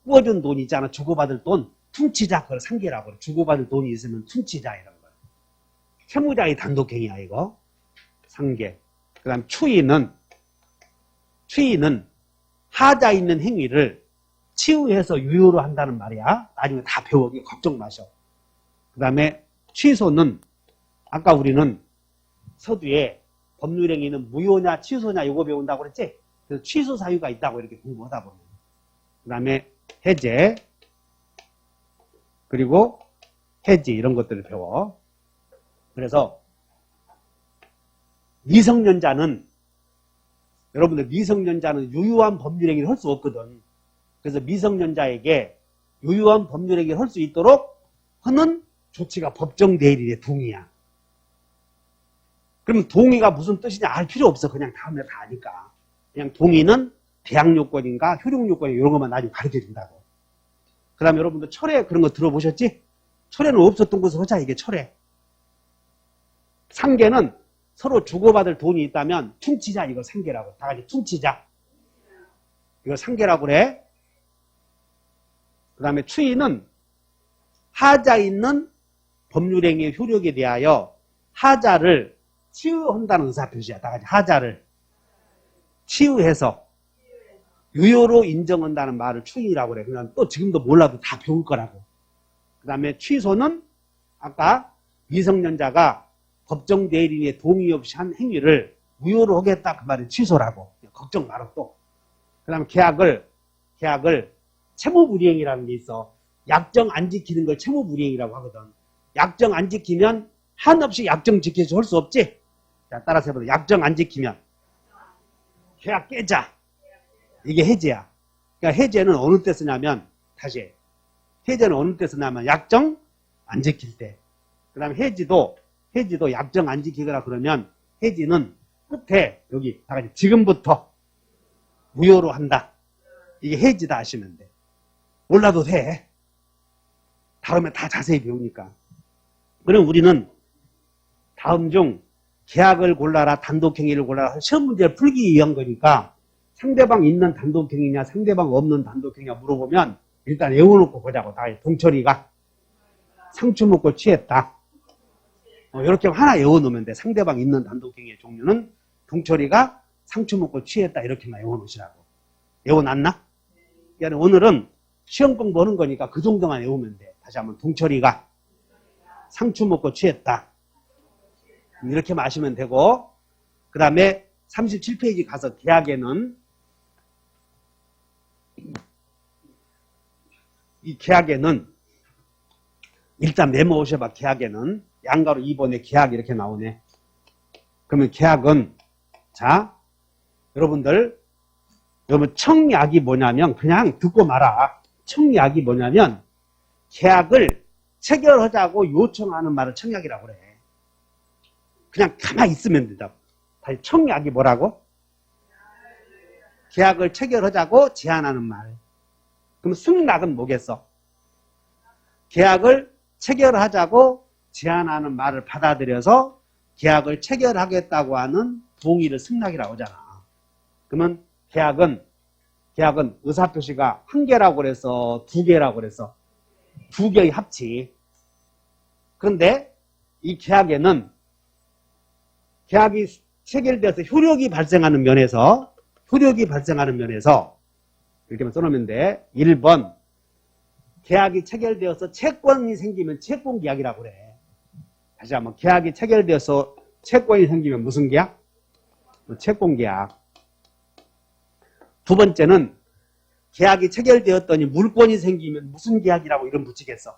꾸어준 돈 있잖아. 주고받을 돈. 퉁치자. 그걸 상계라고 그래. 주고받을 돈이 있으면 퉁치자 이런 거. 채무자의 단독행위야 이거. 상계. 그 다음 추이는 하자 있는 행위를 치유해서 유효로 한다는 말이야. 나중에 다 배우기 걱정 마셔. 그 다음에 취소는 아까 우리는 서두에 법률행위는 무효냐 취소냐 이거 배운다고 그랬지? 그래서 취소 사유가 있다고 이렇게 공부하다 보면. 그 다음에 해제, 그리고 해지 이런 것들을 배워. 그래서 여러분들 미성년자는 유효한 법률행위를 할 수 없거든. 그래서 미성년자에게 유효한 법률행위를 할 수 있도록 하는 조치가 법정대리인의 동의야. 그럼 동의가 무슨 뜻이냐 알 필요 없어. 그냥 다음에 다 아니까. 그냥 동의는 대항요건인가 효력요건인가 이런 것만 나중에 가르쳐준다고. 그 다음에 여러분들 철회 그런 거 들어보셨지? 철회는 없었던 것을 하자 이게 철회. 상계는 서로 주고받을 돈이 있다면 퉁치자 이거 상계라고. 다 같이 퉁치자. 이거 상계라고 그래. 그 다음에 추이는 하자 있는 법률행위의 효력에 대하여 하자를 치유한다는 의사표시야. 다 같이 하자를 치유해서 유효로 인정한다는 말을 추이라고 그래. 그냥 또 지금도 몰라도 다 배울 거라고. 그 다음에 취소는 아까 미성년자가 법정 대리인의 동의 없이 한 행위를 무효로 하겠다 그 말이 취소라고. 걱정 말아 또. 그 다음에 계약을 채무불이행이라는 게 있어. 약정 안 지키는 걸 채무불이행이라고 하거든. 약정 안 지키면 한없이 약정 지켜서 할 수 없지? 자, 따라서 해보자. 약정 안 지키면 계약 깨자. 이게 해제야. 그러니까 해제는 어느 때 쓰냐면 다시 해. 해제는 어느 때 쓰냐면 약정 안 지킬 때. 그 다음에 해지도 약정 안 지키거나 그러면 해지는 끝에 여기 다 같이 지금부터 무효로 한다. 이게 해지다 하시면 돼. 몰라도 돼. 다음에 다 자세히 배우니까. 그럼 우리는 다음 중 계약을 골라라 단독행위를 골라라 시험 문제를 풀기 위한 거니까 상대방 있는 단독행위냐 상대방 없는 단독행위냐 물어보면 일단 외워놓고 보자고. 다 동철이가 상추 먹고 취했다. 이렇게 하나 외워놓으면 돼. 상대방 있는 단독행위의 종류는 동철이가 상추 먹고 취했다. 이렇게만 외워놓으시라고. 외워놨나? 그러니까 오늘은 시험 공부하는 거니까 그 정도만 외우면 돼. 다시 한번 동철이가 상추 먹고 취했다. 이렇게 마시면 되고, 그 다음에 37페이지 가서 계약에는 이 계약에는 일단 메모 오셔봐. 계약에는 양가로 2번에 계약 이렇게 나오네. 그러면 계약은 자 여러분 청약이 뭐냐면 그냥 듣고 말아. 청약이 뭐냐면 계약을 체결하자고 요청하는 말을 청약이라고 그래. 그냥 가만히 있으면 된다. 다시 청약이 뭐라고? 계약을 체결하자고 제안하는 말. 그럼 승낙은 뭐겠어? 계약을 체결하자고 제안하는 말을 받아들여서 계약을 체결하겠다고 하는 동의를 승낙이라고 하잖아. 그러면 계약은 의사표시가 한 개라고 그래서 두 개라고 그래서 두 개의 합치. 그런데 이 계약에는 계약이 체결돼서 효력이 발생하는 면에서 이렇게만 써놓으면 돼. 1번 계약이 체결되어서 채권이 생기면 채권계약이라고 그래. 다시 한번 계약이 체결되어서 채권이 생기면 무슨 계약? 채권계약. 두 번째는 계약이 체결되었더니 물권이 생기면 무슨 계약이라고 이름 붙이겠어?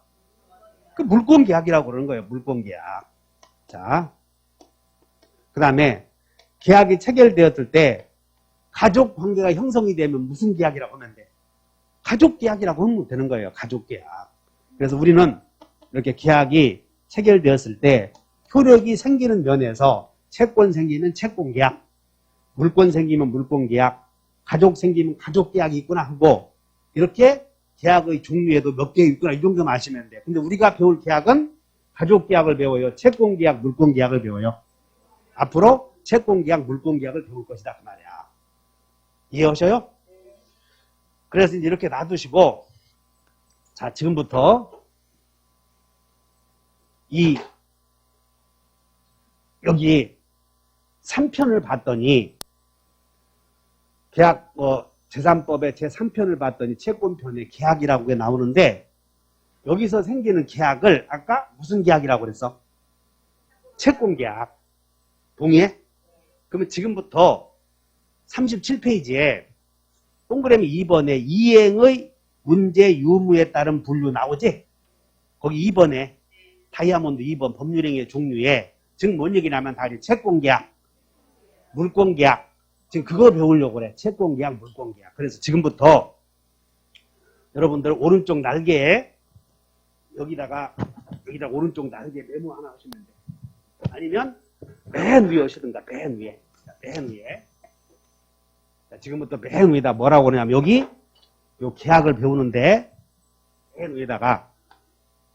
그 물권계약이라고 그러는 거예요. 물권계약. 자, 그 다음에 계약이 체결되었을 때 가족관계가 형성이 되면 무슨 계약이라고 하면 돼? 가족계약이라고 하면 되는 거예요. 가족계약. 그래서 우리는 이렇게 계약이 체결되었을 때 효력이 생기는 면에서 채권 생기면 채권계약, 물권 생기면 물권계약, 가족 생기면 가족계약이 있구나 하고 이렇게 계약의 종류에도 몇 개 있구나 이 정도만 아시면 돼요. 근데 우리가 배울 계약은 가족계약을 배워요. 채권계약, 물권계약을 배워요. 앞으로 채권계약, 물권계약을 배울 것이다 그 말이야. 이해하셔요? 그래서 이제 이렇게 놔두시고 자 지금부터 여기 3편을 봤더니 계약 재산법의 제3편을 봤더니 채권편에 계약이라고 나오는데 여기서 생기는 계약을 아까 무슨 계약이라고 그랬어? 채권계약. 동의해? 그러면 지금부터 37페이지에 동그라미 2번에 이행의 문제 유무에 따른 분류 나오지? 거기 2번에 다이아몬드 2번 법률행위의 종류에 즉 뭔 얘기냐면 다 채권계약, 물권계약 지금 그거 배우려고 그래. 채권계약, 물권계약. 그래서 지금부터 여러분들 오른쪽 날개에 여기다가 오른쪽 날개 메모 하나 하시면 돼. 아니면 맨 위에 하시든가 맨 위에. 자, 지금부터 맨 위에다 뭐라고 그러냐면 여기 요 계약을 배우는데 맨 위에다가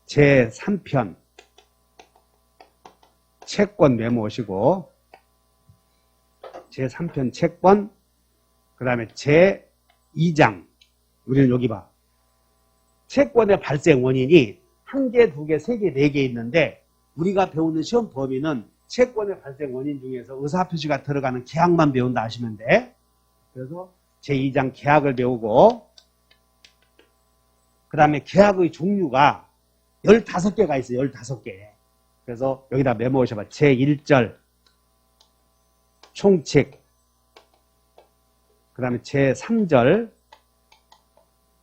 제3편 채권 메모하시고 제3편 채권 그 다음에 제2장 우리는 여기 봐. 채권의 발생 원인이 1개, 2개, 3개, 4개 있는데 우리가 배우는 시험 범위는 채권의 발생 원인 중에서 의사표시가 들어가는 계약만 배운다 하시면 돼. 그래서 제2장 계약을 배우고 그 다음에 계약의 종류가 15개가 있어요. 15개. 그래서 여기다 메모하셔봐. 제1절 총칙 그 다음에 제3절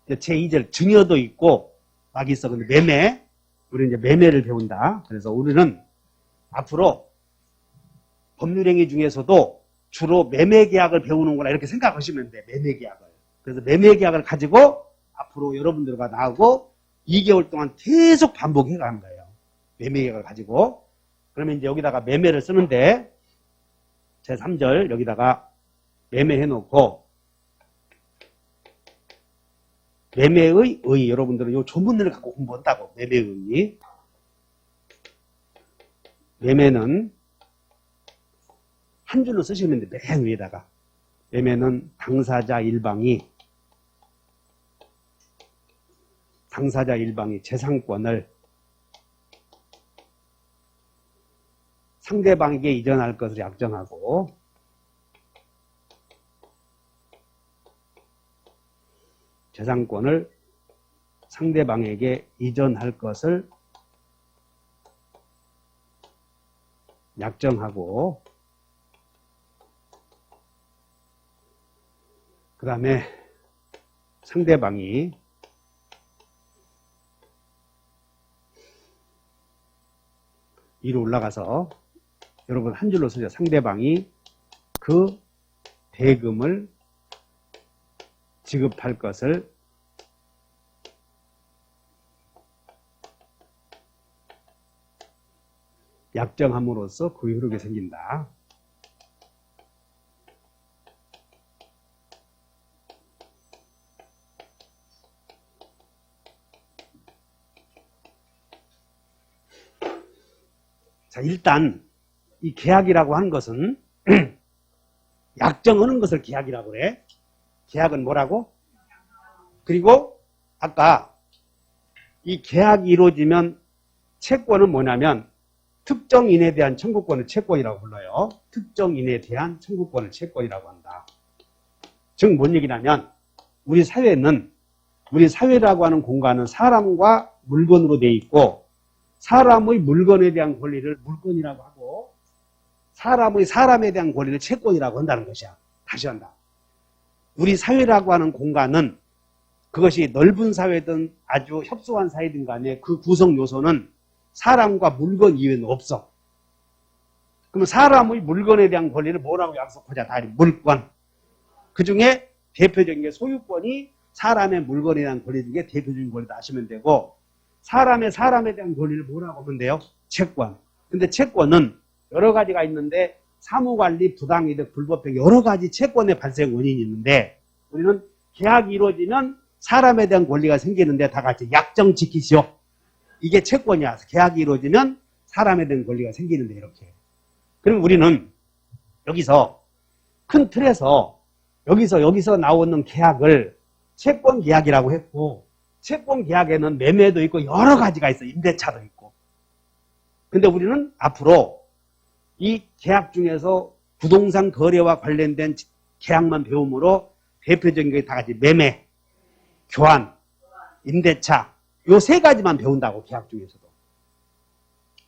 제2절 증여도 있고 막 있어. 근데 매매 우리 이제 매매를 배운다. 그래서 우리는 앞으로 법률행위 중에서도 주로 매매계약을 배우는구나 이렇게 생각하시면 돼. 매매계약을. 그래서 매매계약을 가지고 앞으로 여러분들과 나하고 2개월 동안 계속 반복해 가는 거예요. 매매계약을 가지고. 그러면 이제 여기다가 매매를 쓰는데 제3절 여기다가 매매해 놓고 매매의 의 여러분들은 이 조문을 갖고 공부한다고. 매매의 매매는 한 줄로 쓰시면 돼. 맨 위에다가 매매는 당사자 일방이 재산권을 상대방에게 이전할 것을 약정하고 재산권을 상대방에게 이전할 것을 약정하고 그 다음에 상대방이 위로 올라가서 여러분 한 줄로 쓰죠. 상대방이 그 대금을 지급할 것을 약정함으로써 그 흐르게 생긴다. 자, 일단 이 계약이라고 하는 것은 약정하는 것을 계약이라고 그래. 계약은 뭐라고? 그리고 아까 이 계약이 이루어지면 채권은 뭐냐면 특정인에 대한 청구권을 채권이라고 불러요. 특정인에 대한 청구권을 채권이라고 한다. 즉 뭔 얘기냐면 우리 사회라고 하는 공간은 사람과 물건으로 되어 있고 사람의 물건에 대한 권리를 물건이라고 하고 사람에 대한 권리를 채권이라고 한다는 것이야. 다시 한다. 우리 사회라고 하는 공간은 그것이 넓은 사회든 아주 협소한 사회든 간에 그 구성 요소는 사람과 물건 이외에는 없어. 그러면 사람의 물건에 대한 권리를 뭐라고 약속하자? 다 물권. 그 중에 대표적인 게 소유권이 사람의 물건에 대한 권리 중에 대표적인 권리다 하시면 되고 사람에 대한 권리를 뭐라고 하면 돼요? 채권. 근데 채권은 여러 가지가 있는데 사무관리, 부당이득, 불법행 여러 가지 채권의 발생 원인이 있는데 우리는 계약이 이루어지면 사람에 대한 권리가 생기는데 다 같이 약정 지키시오. 이게 채권이야. 계약이 이루어지면 사람에 대한 권리가 생기는데 이렇게. 그럼 우리는 여기서 큰 틀에서 여기서 나오는 계약을 채권 계약이라고 했고, 채권 계약에는 매매도 있고 여러 가지가 있어. 임대차도 있고. 근데 우리는 앞으로 이 계약 중에서 부동산 거래와 관련된 계약만 배움으로 대표적인 게 다 같이 매매, 교환, 임대차 요 세 가지만 배운다고 계약 중에서도.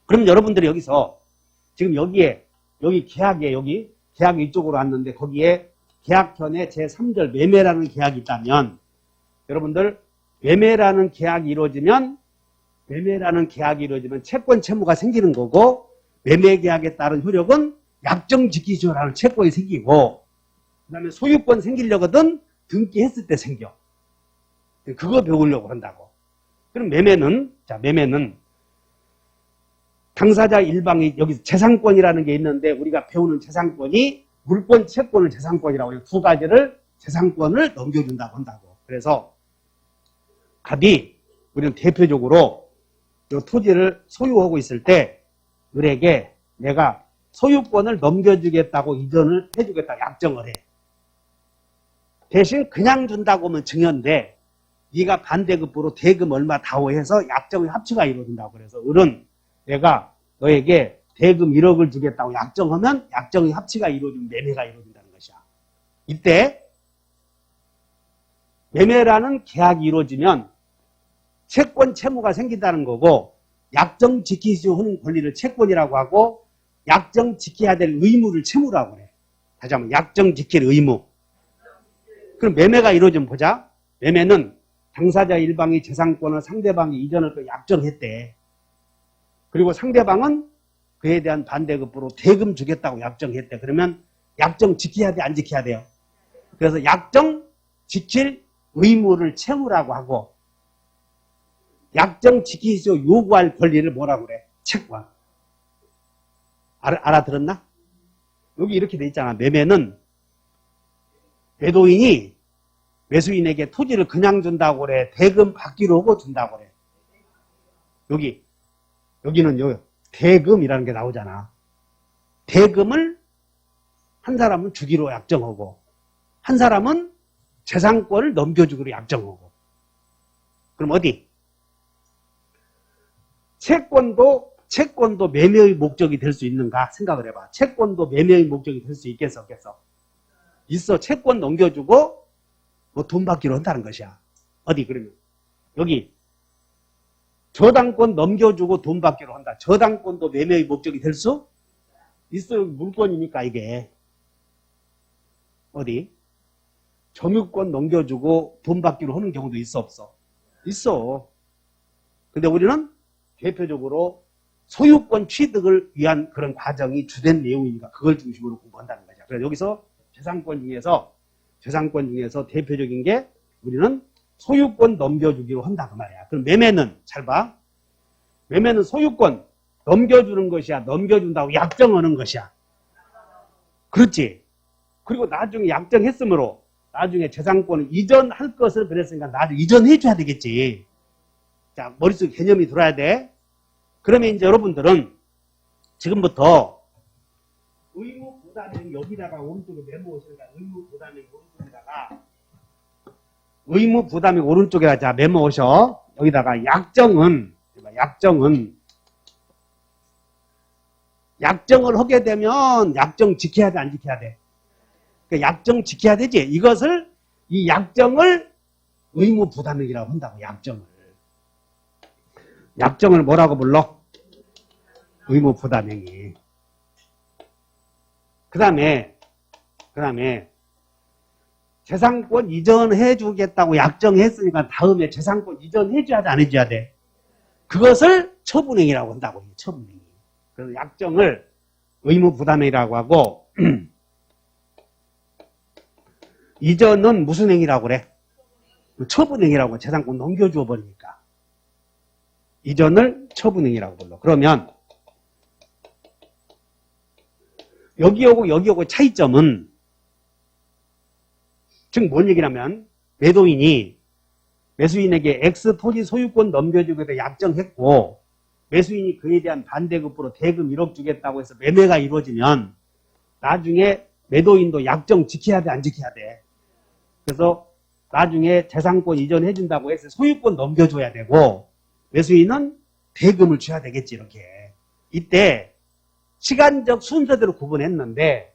그럼 여러분들이 여기서 지금 여기 계약이 이쪽으로 왔는데 거기에 계약현에 제3절 매매라는 계약이 있다면 여러분들 매매라는 계약이 이루어지면 채권 채무가 생기는 거고 매매 계약에 따른 효력은 약정 지키시오라는 채권이 생기고 그 다음에 소유권 생기려거든 등기했을 때 생겨. 그거 배우려고 한다고. 그럼 매매는 당사자 일방이 여기 재산권이라는 게 있는데 우리가 배우는 재산권이 물권, 채권을 재산권이라고 해요. 두 가지를 재산권을 넘겨준다고 한다고. 그래서 갑이 우리는 대표적으로 이 토지를 소유하고 있을 때 을에게 내가 소유권을 넘겨주겠다고 이전을 해주겠다고 약정을 해. 대신 그냥 준다고 하면 증여인데 네가 반대급부로 대금 얼마 다오해서 약정의 합치가 이루어진다고. 그래서 을은 내가 너에게 대금 1억을 주겠다고 약정하면 약정의 합치가 이루어지면 매매가 이루어진다는 것이야. 이때 매매라는 계약이 이루어지면 채권 채무가 생긴다는 거고 약정 지키시오 하는 권리를 채권이라고 하고 약정 지켜야 될 의무를 채무라고 그래. 다시 한번 약정 지킬 의무. 그럼 매매가 이루어지면 보자. 매매는 당사자 일방이 재산권을 상대방이 이전을 또 약정했대. 그리고 상대방은 그에 대한 반대급부로 대금 주겠다고 약정했대. 그러면 약정 지켜야 돼, 안 지켜야 돼요? 그래서 약정 지킬 의무를 채무라고 하고 약정 지키시오 요구할 권리를 뭐라고 그래? 채권. 알아들었나? 여기 이렇게 돼 있잖아. 매매는 매도인이 매수인에게 토지를 그냥 준다고 그래? 대금 받기로 하고 준다고 그래? 여기는 대금이라는 게 나오잖아. 대금을 한 사람은 주기로 약정하고 한 사람은 재산권을 넘겨주기로 약정하고. 그럼 어디? 채권도 매매의 목적이 될 수 있는가 생각을 해봐. 채권도 매매의 목적이 될 수 있겠어 없겠어? 있어. 채권 넘겨주고 뭐 돈 받기로 한다는 것이야. 어디 그러면 여기 저당권 넘겨주고 돈 받기로 한다. 저당권도 매매의 목적이 될 수 있어. 물권이니까 이게. 어디 점유권 넘겨주고 돈 받기로 하는 경우도 있어 없어? 있어. 근데 우리는 대표적으로 소유권 취득을 위한 그런 과정이 주된 내용이니까 그걸 중심으로 공부한다는 거죠. 그래서 여기서 재산권 중에서 대표적인 게 우리는 소유권 넘겨주기로 한다 그 말이야. 그럼 매매는 잘 봐. 매매는 소유권 넘겨주는 것이야. 넘겨준다고 약정하는 것이야. 그렇지. 그리고 나중에 약정했으므로 나중에 재산권을 이전할 것을 그랬으니까 나중에 이전해줘야 되겠지. 자, 머릿속에 개념이 들어야 돼. 그러면 이제 여러분들은 지금부터 의무 부담행 여기다가 오른쪽에 메모하시니까 의무 부담행 오른쪽에다 자 메모하셔. 여기다가 약정을 하게 되면 약정 지켜야 돼, 안 지켜야 돼? 그러니까 약정 지켜야 되지. 이 약정을 의무 부담행이라고 한다고. 약정을 뭐라고 불러? 의무 부담행위. 그 다음에 재산권 이전해 주겠다고 약정했으니까 다음에 재산권 이전해 줘야 돼, 안 해줘야 돼? 그것을 처분행위라고 한다고. 처분행위. 그래서 약정을 의무 부담행위라고 하고 이전은 무슨 행위라고 그래? 처분행위라고. 재산권 넘겨줘 버리니까 이전을 처분행위라고 불러. 그러면 여기하고 차이점은 즉 뭔 얘기냐면 매도인이 매수인에게 X 토지 소유권 넘겨주겠다 약정했고 매수인이 그에 대한 반대급부로 대금 1억 주겠다고 해서 매매가 이루어지면 나중에 매도인도 약정 지켜야 돼, 안 지켜야 돼? 그래서 나중에 재산권 이전해준다고 해서 소유권 넘겨줘야 되고 매수인은 대금을 줘야 되겠지, 이렇게. 이때 시간적 순서대로 구분했는데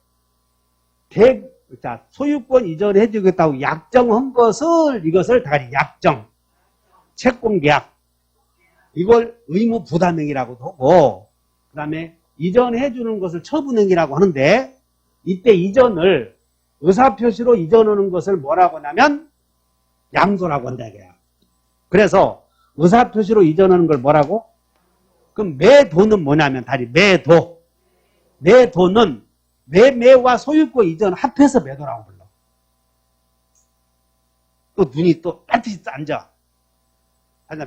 소유권 이전해주겠다고 약정한 것을 이것을 다 같이 약정, 채권계약 이걸 의무 부담행위라고도 하고 그 다음에 이전해주는 것을 처분행위라고 하는데 이때 이전을 의사표시로 이전하는 것을 뭐라고 하냐면 양도라고 한다 이거야. 그래서 의사표시로 이전하는 걸 뭐라고? 그럼 매도는 뭐냐면 다리 매도. 매도는 매매와 소유권 이전 합해서 매도라고 불러. 또 눈이 또 반드시 앉아.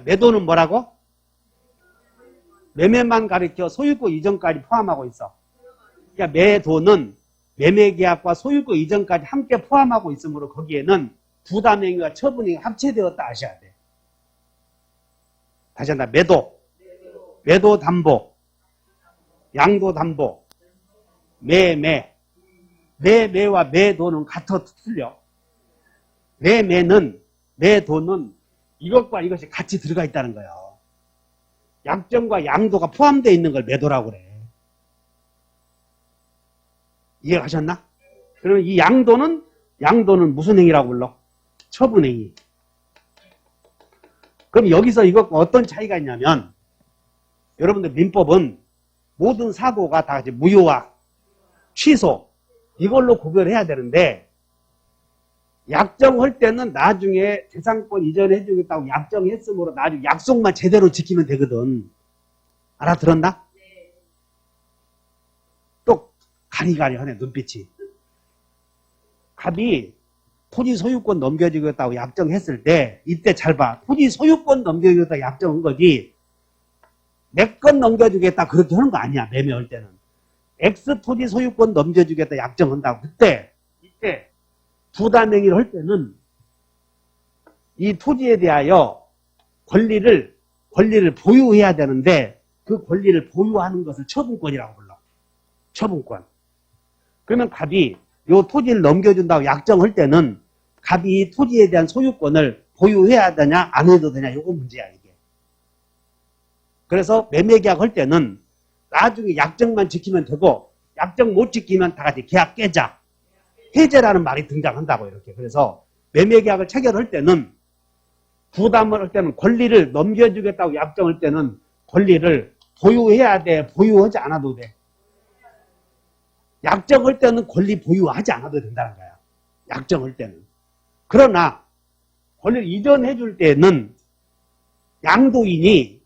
매도는 뭐라고? 매매만 가리켜 소유권 이전까지 포함하고 있어. 그러니까 매도는 매매계약과 소유권 이전까지 함께 포함하고 있으므로 거기에는 부담행위와 처분행위가 합체되었다 하셔야 돼. 다시 한다. 매도, 매도 담보, 양도 담보, 매매. 매매와 매도는 같아 틀려. 매매는, 매도는 이것과 이것이 같이 들어가 있다는 거예요. 약정과 양도가 포함되어 있는 걸 매도라고 그래. 이해가셨나? 그러면 이 양도는 무슨 행위라고 불러? 처분행위. 그럼 여기서 이것과 어떤 차이가 있냐면 여러분들 민법은 모든 사고가 다 같이 무효와 취소 이걸로 구별해야 되는데 약정할 때는 나중에 재산권 이전해 주겠다고 약정했으므로 나중에 약속만 제대로 지키면 되거든. 알아들었나? 또 가리가리 하네 눈빛이. 갑이 토지 소유권 넘겨주겠다고 약정했을 때 이때 잘 봐. 토지 소유권 넘겨주겠다고 약정한 거지 내 건 넘겨주겠다 그렇게 하는 거 아니야. 매매할 때는. X 토지 소유권 넘겨주겠다 약정한다고. 이때 부담행위를 할 때는 이 토지에 대하여 권리를 보유해야 되는데 그 권리를 보유하는 것을 처분권이라고 불러. 처분권. 그러면 갑이 이 토지를 넘겨준다고 약정할 때는 갑이 이 토지에 대한 소유권을 보유해야 되냐 안 해도 되냐 이거 문제야 이게. 그래서 매매계약 할 때는 나중에 약정만 지키면 되고 약정 못 지키면 다 같이 계약 깨자. 해제라는 말이 등장한다고 이렇게. 그래서 매매계약을 체결할 때는 부담을 할 때는 권리를 넘겨주겠다고 약정할 때는 권리를 보유해야 돼. 보유하지 않아도 돼. 약정할 때는 권리 보유하지 않아도 된다는 거야. 약정할 때는. 그러나 권리를 이전해 줄 때는 양도인이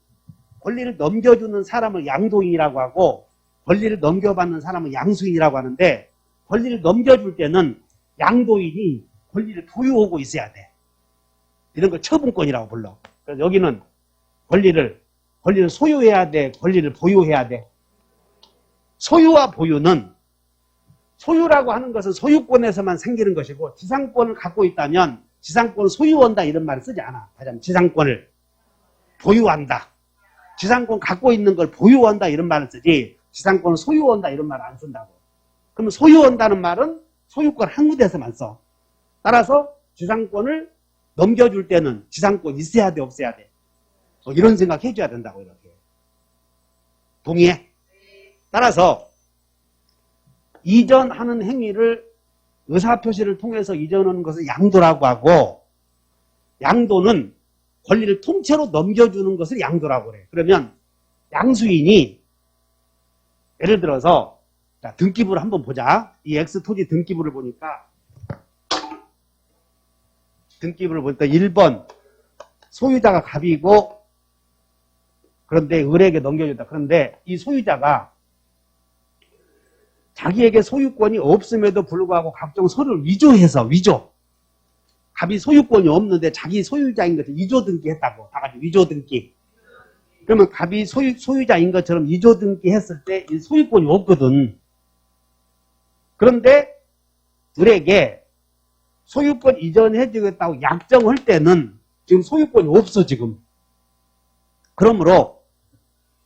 권리를 넘겨주는 사람을 양도인이라고 하고 권리를 넘겨받는 사람은 양수인이라고 하는데 권리를 넘겨줄 때는 양도인이 권리를 보유하고 있어야 돼. 이런 걸 처분권이라고 불러. 그래서 여기는 권리를 소유해야 돼. 권리를 보유해야 돼. 소유와 보유는 소유라고 하는 것은 소유권에서만 생기는 것이고 지상권을 갖고 있다면 지상권을 소유한다 이런 말을 쓰지 않아. 다시 지상권을 보유한다. 지상권 갖고 있는 걸 보유한다 이런 말을 쓰지 지상권을 소유한다 이런 말을 안 쓴다고. 그러면 소유한다는 말은 소유권 항구대에서만 써. 따라서 지상권을 넘겨줄 때는 지상권 있어야 돼 없어야 돼. 이런 생각 해줘야 된다고 이렇게. 동의해? 따라서 이전하는 행위를 의사표시를 통해서 이전하는 것을 양도라고 하고 양도는 권리를 통째로 넘겨주는 것을 양도라고 그래. 그러면 양수인이 예를 들어서 자, 등기부를 한번 보자. 이 X토지 등기부를 보니까 1번 소유자가 갑이고 그런데 을에게 넘겨줬다. 그런데 이 소유자가 자기에게 소유권이 없음에도 불구하고 각종 서류를 위조해서 갑이 소유권이 없는데 자기 소유자인 것을 위조 등기했다고. 다 같이 위조 등기. 그러면 갑이 소유자인 것처럼 위조 등기했을 때 이 소유권이 없거든. 그런데 을에게 소유권 이전해 주겠다고 약정할 때는 지금 소유권이 없어, 지금. 그러므로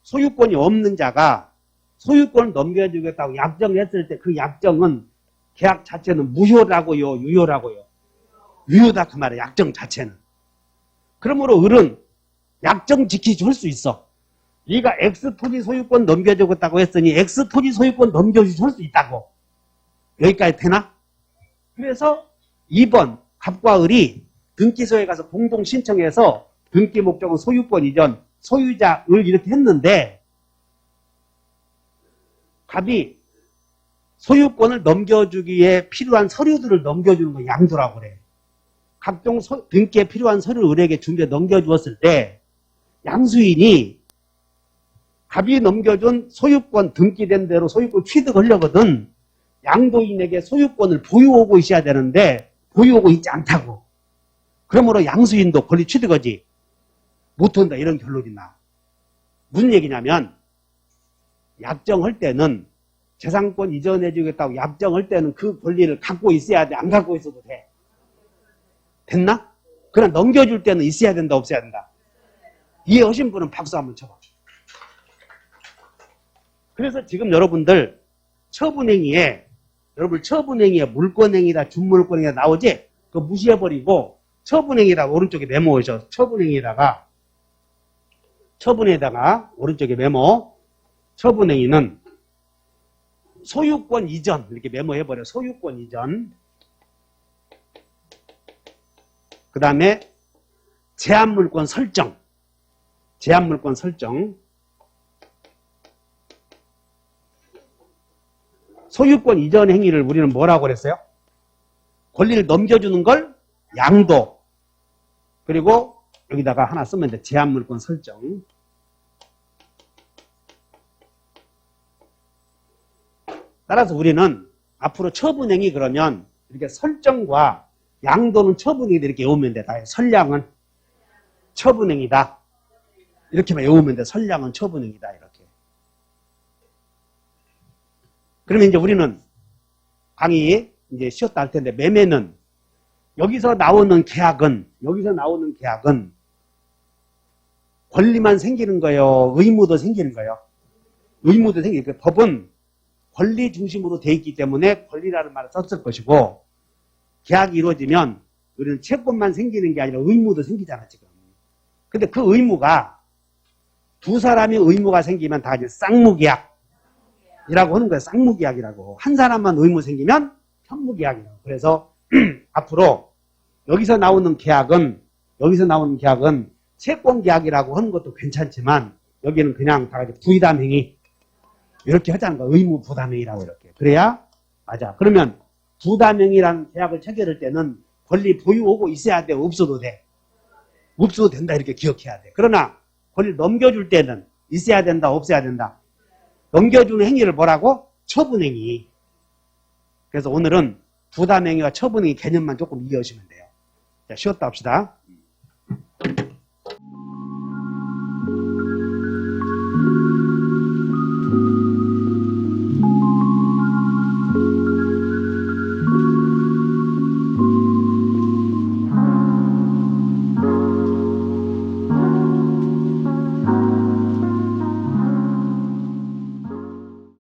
소유권이 없는 자가 소유권을 넘겨주겠다고 약정했을 때 그 약정은 계약 자체는 무효라고요, 유효라고요? 유효다 그 말이에요. 약정 자체는. 그러므로 을은 약정 지켜줄 수 있어. 네가 X 토지 소유권 넘겨주겠다고 했으니 X 토지 소유권 넘겨줄 수 있다고. 여기까지 되나? 그래서 2번 갑과 을이 등기소에 가서 공동 신청해서 등기 목적은 소유권 이전, 소유자 을 이렇게 했는데 갑이 소유권을 넘겨주기에 필요한 서류들을 넘겨주는 거 양도라고 그래. 각종 등기에 필요한 서류를 을에게 준비해 넘겨주었을 때 양수인이 갑이 넘겨준 소유권 등기된 대로 소유권 취득하려거든 양도인에게 소유권을 보유하고 있어야 되는데 보유하고 있지 않다고. 그러므로 양수인도 권리 취득하지 못한다 이런 결론이 나. 무슨 얘기냐면 약정할 때는 재산권 이전해주겠다고 약정할 때는 그 권리를 갖고 있어야 돼? 안 갖고 있어도 돼? 됐나? 그냥 넘겨줄 때는 있어야 된다 없어야 된다? 이해하신 분은 박수 한번 쳐봐. 그래서 지금 여러분들 처분행위에 물권행위다 준물권행위다 나오지? 그거 무시해버리고 처분행위라고 오른쪽에 메모하셔. 처분행위에다가 오른쪽에 메모. 처분행위는 소유권 이전 이렇게 메모해버려. 소유권 이전. 그 다음에 제한물권 설정. 소유권 이전 행위를 우리는 뭐라고 그랬어요? 권리를 넘겨주는 걸 양도. 그리고 여기다가 하나 쓰면 돼. 제한물권 설정. 따라서 우리는 앞으로 처분행위 그러면 이렇게 설정과 양도는 처분행위 이렇게 외우면 돼. 선량은 처분행위다. 이렇게만 외우면 돼. 선량은 처분행위다. 이렇게. 그러면 이제 우리는 강의 이제 쉬었다 할 텐데 매매는 여기서 나오는 계약은 권리만 생기는 거예요? 의무도 생기는 거예요? 의무도 생기는 거예요. 법은 권리 중심으로 돼 있기 때문에 권리라는 말을 썼을 것이고 계약이 이루어지면 우리는 채권만 생기는 게 아니라 의무도 생기잖아 지금. 근데 그 의무가 두 사람이 의무가 생기면 다 이제 쌍무계약이라고 하는 거예요. 쌍무계약이라고. 한 사람만 의무 생기면 현무계약이라고. 그래서 앞으로 여기서 나오는 계약은 채권계약이라고 하는 것도 괜찮지만 여기는 그냥 다 같이 부의담행위 이렇게 하자는 거야. 의무 부담행위라고 이렇게. 그래야 맞아. 그러면 부담행위라는 계약을 체결할 때는 권리 보유하고 있어야 돼? 없어도 돼? 없어도 된다 이렇게 기억해야 돼. 그러나 권리 넘겨줄 때는 있어야 된다 없어야 된다? 넘겨주는 행위를 뭐라고? 처분행위. 그래서 오늘은 부담행위와 처분행위 개념만 조금 이해하시면 돼요. 자, 쉬었다 합시다.